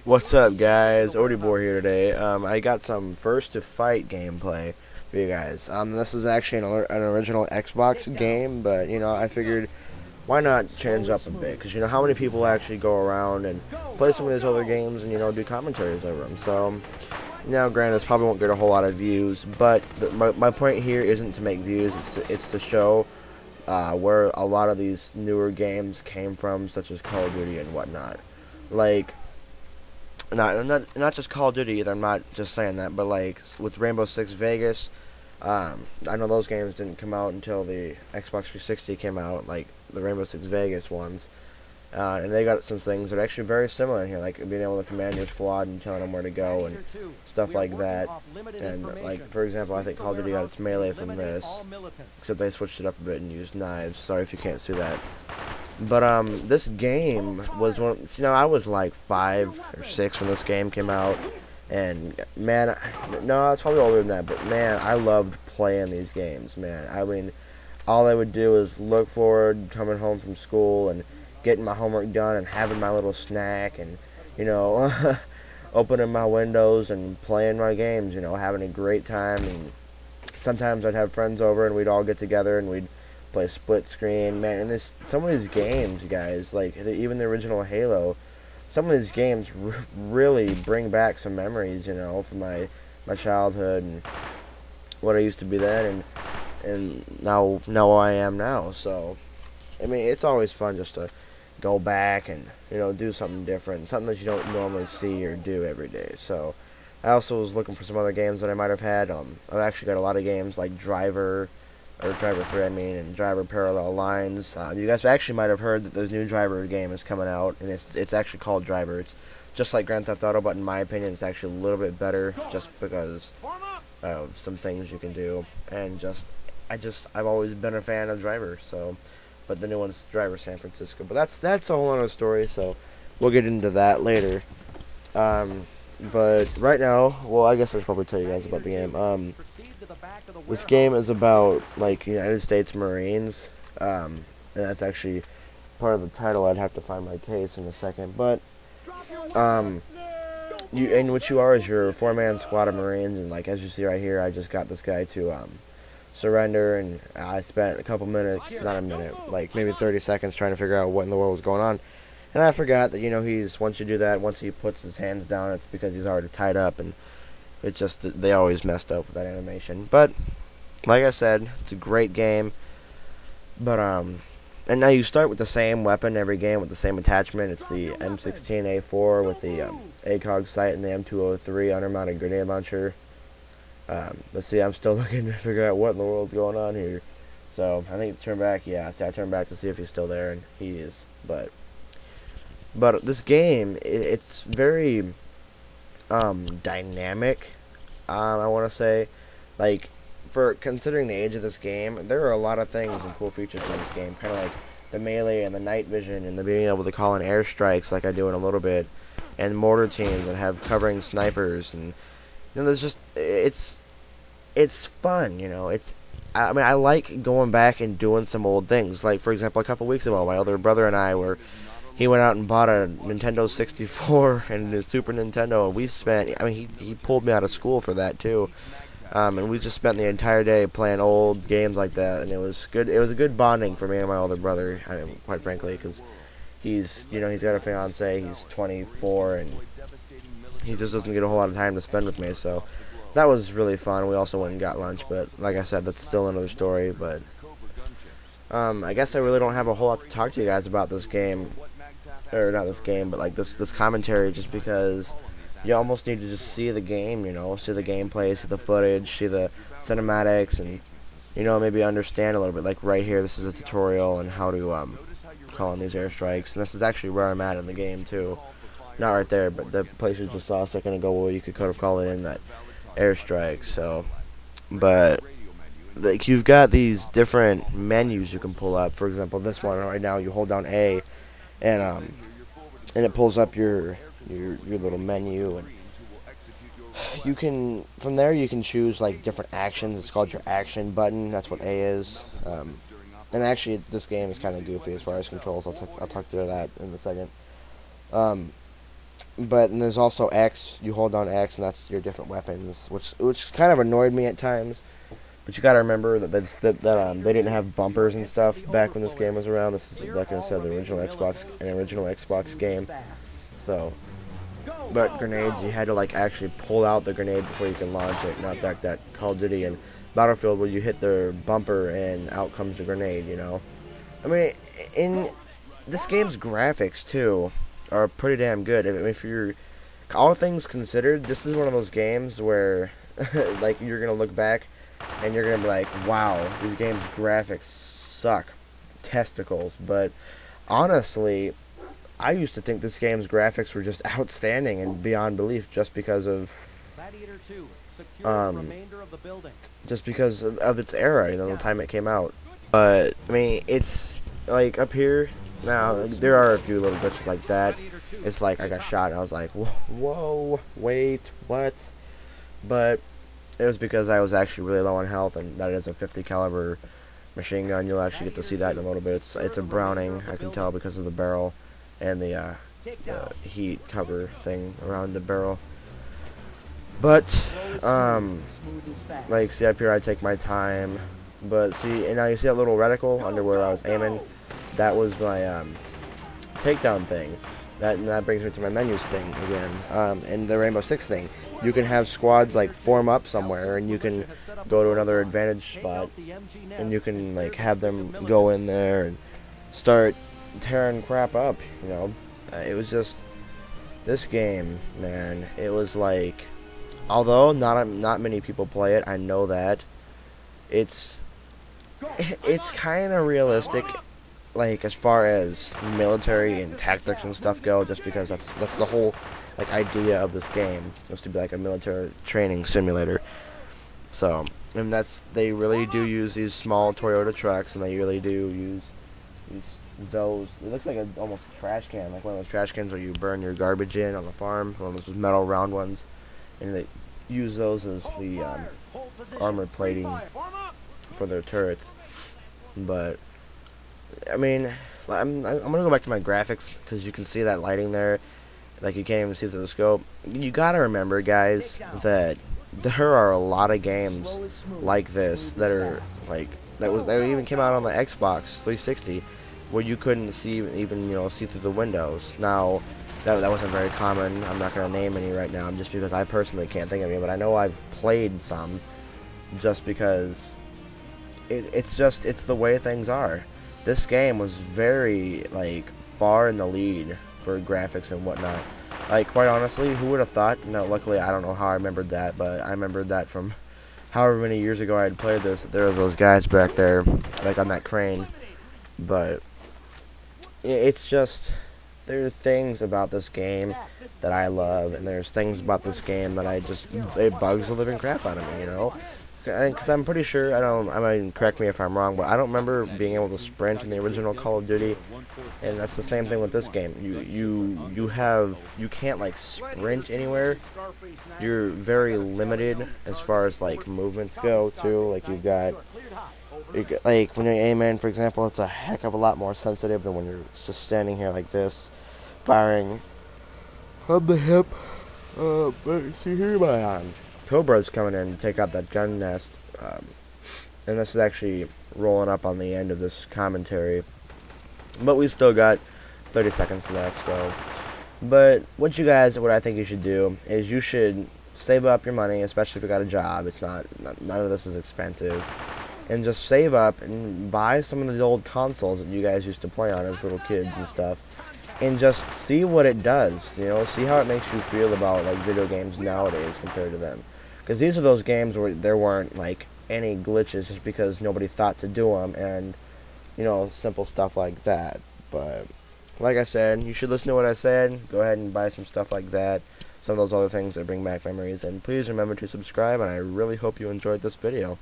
What's up, guys? Odibor here today. I got some First to Fight gameplay for you guys. This is actually an original Xbox game, but I figured why not change up a bit? Because how many people actually go around and play some of these other games and do commentaries over them. So now, granted, this probably won't get a whole lot of views, but my point here isn't to make views. It's to show where a lot of these newer games came from, such as Call of Duty and whatnot. Like, not just Call of Duty either. I'm not just saying that, but like with Rainbow Six Vegas, I know those games didn't come out until the Xbox 360 came out, like the Rainbow Six Vegas ones, and they got some things that are actually very similar in here, like being able to command your squad and telling them where to go and stuff like that. And like for example, I think Call of Duty got its melee from this, except they switched it up a bit and used knives. Sorry if you can't see that. But this game was one. I was like 5 or 6 when this game came out, and man, no, it's probably older than that. But man, I loved playing these games. Man, I mean, all I would do is look forward coming home from school and getting my homework done and having my little snack and opening my windows and playing my games. Having a great time. And sometimes I'd have friends over and we'd all get together and we'd play split screen, man. And some of these games, guys, like even the original Halo, some of these games really bring back some memories, from my childhood and what I used to be then, and now where I am now. So, I mean, it's always fun just to go back and do something different, something that you don't normally see or do every day. So, I also was looking for some other games that I might have had. I've actually got a lot of games like Driver 3, and Driver Parallel Lines. You guys actually might have heard that this new Driver game is coming out, and it's actually called Driver. It's just like Grand Theft Auto, but in my opinion, it's actually a little bit better, just because of some things you can do. And I've always been a fan of Driver. So, but the new one's Driver San Francisco. But that's a whole other story. So, we'll get into that later. But right now, well, I guess I should probably tell you guys about the game. This game is about like United States Marines, and that's actually part of the title. I'd have to find my case in a second, but what you are is your 4-man squad of Marines, and like as you see right here, I just got this guy to surrender, and I spent a couple minutes, not a minute, like maybe 30 seconds trying to figure out what in the world was going on. And I forgot that he's once you do that, once he puts his hands down, it's because he's already tied up, and it's just they always messed up with that animation. But like I said, it's a great game. But and now you start with the same weapon every game with the same attachment. It's the M16A4 with the ACOG sight and the M203 undermounted grenade launcher. Let's see, I'm still looking to figure out what in the world's going on here. So I think turn back. Yeah, see, I turned back to see if he's still there, and he is. But this game, it's very dynamic. I want to say, like, for considering the age of this game, there are a lot of things and cool features in this game. Kind of like the melee and the night vision and the being able to call in airstrikes, like I do in a little bit, and mortar teams and have covering snipers, and there's just it's fun. I mean, I like going back and doing some old things. Like for example, a couple weeks ago, my older brother and I were. He went out and bought a Nintendo 64 and a Super Nintendo, and we spent. I mean, he pulled me out of school for that too, and we just spent the entire day playing old games like that, and it was good. It was a good bonding for me and my older brother. I mean, quite frankly, because he's got a fiance. He's 24, and he just doesn't get a whole lot of time to spend with me. So that was really fun. We also went and got lunch, but like I said, that's still another story. But I guess I really don't have a whole lot to talk to you guys about this game. Or not this game, but like this commentary, just because you almost need to just see the game, see the gameplay, see the footage, see the cinematics, and maybe understand a little bit. Like right here, this is a tutorial on how to call in these airstrikes, and this is actually where I'm at in the game too. Not right there, but the place you just saw a second ago where you could kind of call it in that airstrike. So, but like you've got these different menus you can pull up. For example, this one right now, you hold down A. And it pulls up your little menu, and you can from there you can choose like different actions. It's called your action button. That's what A is. And actually, this game is kind of goofy as far as controls. I'll talk to that in a second. But and there's also X. You hold down X, and that's your different weapons, which kind of annoyed me at times. But you gotta remember that they didn't have bumpers and stuff back when this game was around. This is, like I said, the original Xbox game. So, but grenades, you had to like actually pull out the grenade before you can launch it. Not that Call of Duty and Battlefield where you hit the bumper and out comes the grenade. You know, I mean, in this game's graphics too are pretty damn good. If you're all things considered, this is one of those games where like you're gonna look back and you're gonna be like, wow, these games' graphics suck, testicles. But honestly, I used to think this game's graphics were just outstanding and beyond belief, just because of its era, you know, the time it came out. But I mean, it's like up here now. There are a few little glitches like that. It's like I got shot and I was like, whoa, wait, what? But it was because I was actually really low on health, and that is a 50 caliber machine gun. You'll actually get to see that in a little bit. It's a Browning, I can tell because of the barrel and the heat cover thing around the barrel. But like, see up here, I take my time. But see, and now you see that little reticle under where I was aiming. That was my takedown thing. That brings me to my menus thing again, and the Rainbow Six thing. You can have squads like form up somewhere, and you can go to another advantage spot, and you can like have them go in there and start tearing crap up. You know, it was just this game, man. It was like, although not many people play it, I know that it's kind of realistic. Like as far as military and tactics and stuff go, just because that's the whole like idea of this game, was to be like a military training simulator. So, and they really do use these small Toyota trucks, and they really do use those. It looks like almost a trash can, like one of those trash cans where you burn your garbage in on the farm, one of those metal round ones, and they use those as the armor plating for their turrets. But I mean, I'm gonna go back to my graphics, because you can see that lighting there, like you can't even see through the scope. You gotta remember, guys, that there are a lot of games like this that are like that even came out on the Xbox 360, where you couldn't even see through the windows. Now that wasn't very common. I'm not gonna name any right now, just because I personally can't think of any, but I know I've played some, just because it's the way things are. This game was very, like, far in the lead for graphics and whatnot. Like, quite honestly, who would have thought? No, luckily, I don't know how I remembered that, but I remembered that from however many years ago I had played this. There was those guys back there, like, on that crane. But it's just, there are things about this game that I love, and there's things about this game that it bugs the living crap out of me, you know? Because I'm pretty sure, I mean, correct me if I'm wrong, but I don't remember being able to sprint in the original Call of Duty, and that's the same thing with this game. You can't like sprint anywhere. You're very limited as far as like movements go too. Like like when you're aiming, for example, it's a heck of a lot more sensitive than when you're just standing here like this, firing from the hip. But see here, my Cobra's coming in to take out that gun nest, and this is actually rolling up on the end of this commentary, but we still got 30 seconds left. So, but what I think you should do is you should save up your money, especially if you got a job. It's none of this is expensive, and just save up and buy some of the old consoles that you guys used to play on as little kids and stuff, and just see what it does. You know, see how it makes you feel about like video games nowadays compared to them. Because these are those games where there weren't like any glitches, just because nobody thought to do them, and simple stuff like that. But like I said, you should listen to what I said. Go ahead and buy some stuff like that, some of those other things that bring back memories, and please remember to subscribe, and I really hope you enjoyed this video.